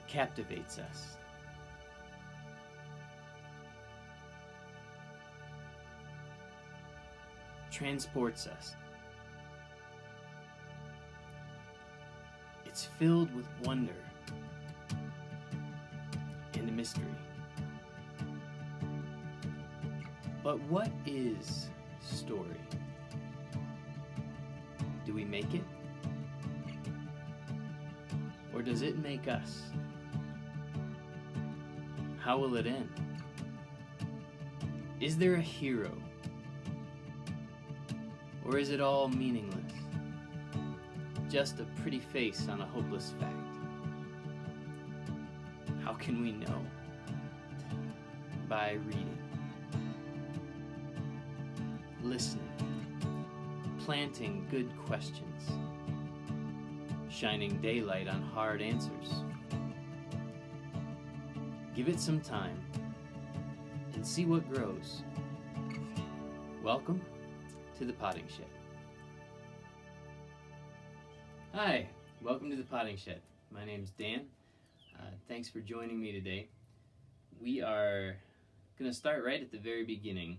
captivates us. Transports us. It's filled with wonder and mystery. But what is story? Do we make it? Or does it make us? How will it end? Is there a hero? Or is it all meaningless? Just a pretty face on a hopeless fact. How can we know? By reading, listening, planting good questions, shining daylight on hard answers. Give it some time and see what grows. Welcome to the Potting Shed. Hi, welcome to the Potting Shed. My name's Dan. Thanks for joining me today. We are going to start right at the very beginning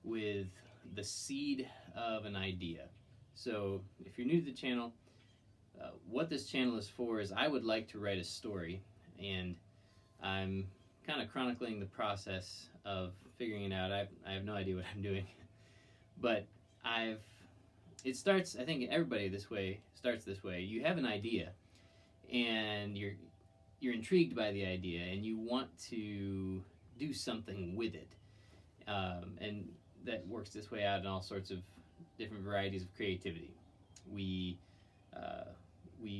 with the seed of an idea. So if you're new to the channel, what this channel is for is I would like to write a story, and I'm kind of chronicling the process of figuring it out. I have no idea what I'm doing, but it starts, I think everybody starts this way. You have an idea, and you're intrigued by the idea, and you want to do something with it, and that works this way out in all sorts of different varieties of creativity. We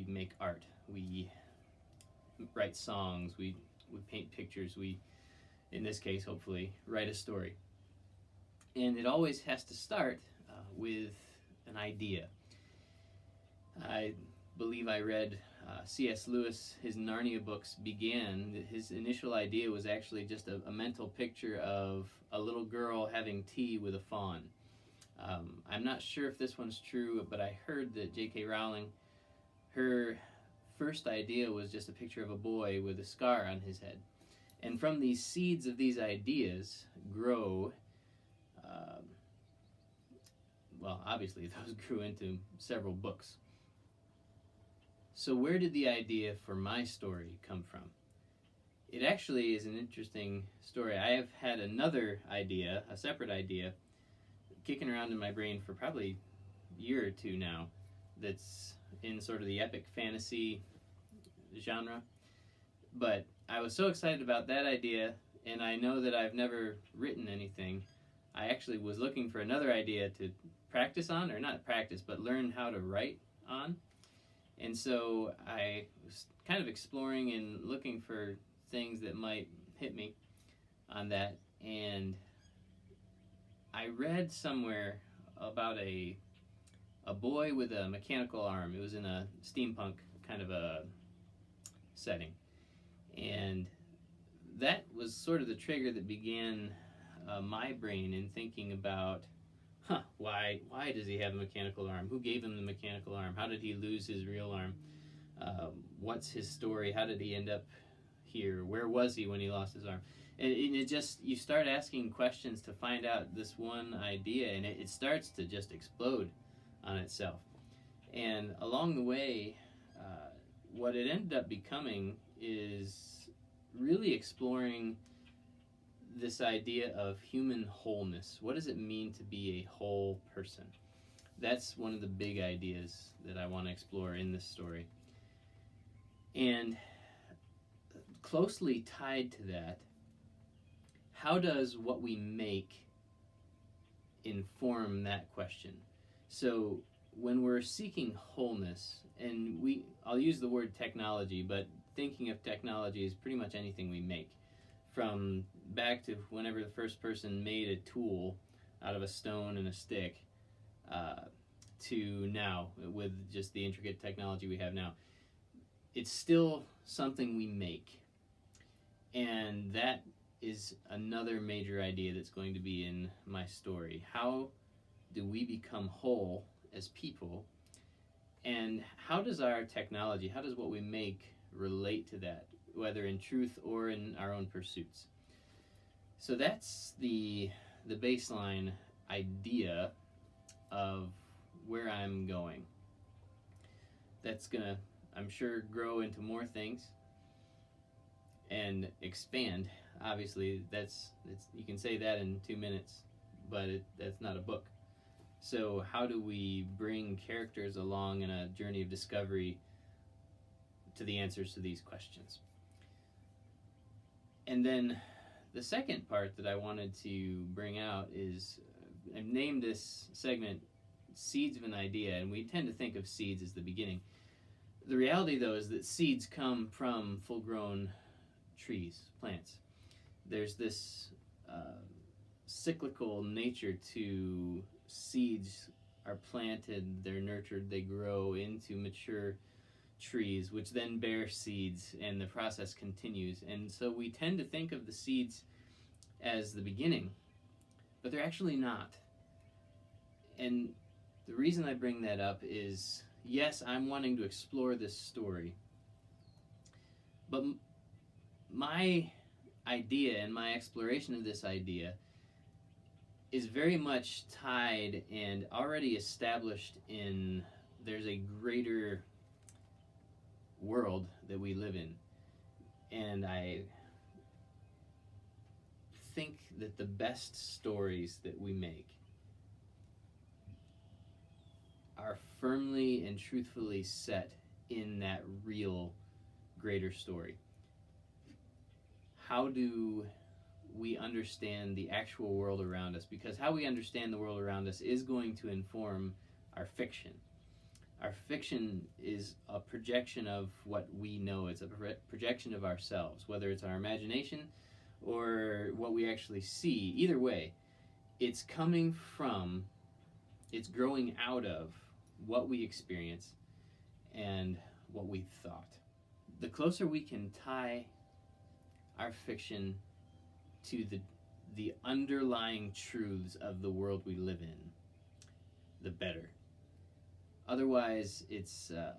make art, we write songs, we paint pictures, we, in this case, hopefully, write a story. And it always has to start with an idea. I believe I read C.S. Lewis, his Narnia books began, his initial idea was actually just a mental picture of a little girl having tea with a fawn. I'm not sure if this one's true, but I heard that J.K. Rowling, her first idea was just a picture of a boy with a scar on his head. And from these seeds of these ideas grow, well, obviously those grew into several books. So where did the idea for my story come from? It actually is an interesting story. I have had another idea, a separate idea, kicking around in my brain for probably a year or two now, that's in sort of the epic fantasy genre. But I was so excited about that idea, and I know that I've never written anything. I actually was looking for another idea to practice on, or not practice, but learn how to write on. And so I was kind of exploring and looking for things that might hit me on that. And I read somewhere about a boy with a mechanical arm. It was in a steampunk kind of a setting. And that was sort of the trigger that began my brain in thinking about, why does he have a mechanical arm? Who gave him the mechanical arm? How did he lose his real arm? What's his story? How did he end up here? Where was he when he lost his arm? And it just, you start asking questions to find out this one idea, and it starts to just explode on itself. And along the way, what it ended up becoming is really exploring this idea of human wholeness. What does it mean to be a whole person? That's one of the big ideas that I want to explore in this story. And closely tied to that, how does what we make inform that question? So when we're seeking wholeness, and I'll use the word technology, but thinking of technology is pretty much anything we make. From back to whenever the first person made a tool out of a stone and a stick, to now with just the intricate technology we have now, it's still something we make. And that is another major idea that's going to be in my story. How do we become whole as people? And how does our technology, how does what we make relate to that, whether in truth or in our own pursuits. So that's the baseline idea of where I'm going. That's gonna, I'm sure, grow into more things and expand. Obviously, you can say that in 2 minutes, but that's not a book. So how do we bring characters along in a journey of discovery to the answers to these questions? And then the second part that I wanted to bring out is, I've named this segment Seeds of an Idea, and we tend to think of seeds as the beginning. The reality, though, is that seeds come from full-grown trees, plants. There's this cyclical nature to seeds. Are planted, they're nurtured, they grow into mature trees, which then bear seeds, and the process continues. And so we tend to think of the seeds as the beginning, but they're actually not. And the reason I bring that up is, yes, I'm wanting to explore this story, but my idea and my exploration of this idea is very much tied and already established in, there's a greater world that we live in. And I think that the best stories that we make are firmly and truthfully set in that real greater story. How do we understand the actual world around us? Because how we understand the world around us is going to inform our fiction. Our fiction is a projection of what we know. It's a projection of ourselves, whether it's our imagination or what we actually see. Either way, it's coming from, it's growing out of what we experience and what we thought. The closer we can tie our fiction to the underlying truths of the world we live in, the better. Otherwise, it's a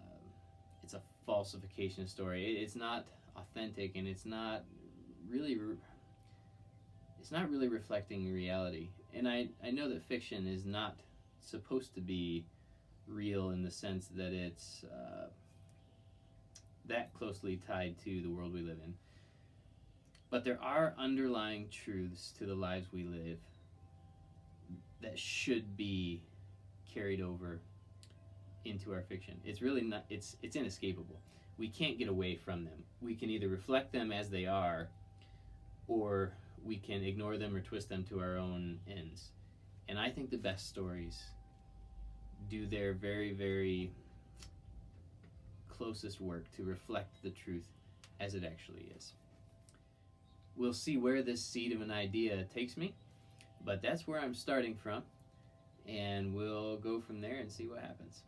falsification story. It's not authentic, and it's not really reflecting reality. And I know that fiction is not supposed to be real in the sense that it's that closely tied to the world we live in. But there are underlying truths to the lives we live that should be carried over into our fiction. It's really not, it's inescapable. We can't get away from them. We can either reflect them as they are, or we can ignore them or twist them to our own ends. And I think the best stories do their very, very closest work to reflect the truth as it actually is. We'll see where this seed of an idea takes me, but that's where I'm starting from, and we'll go from there and see what happens.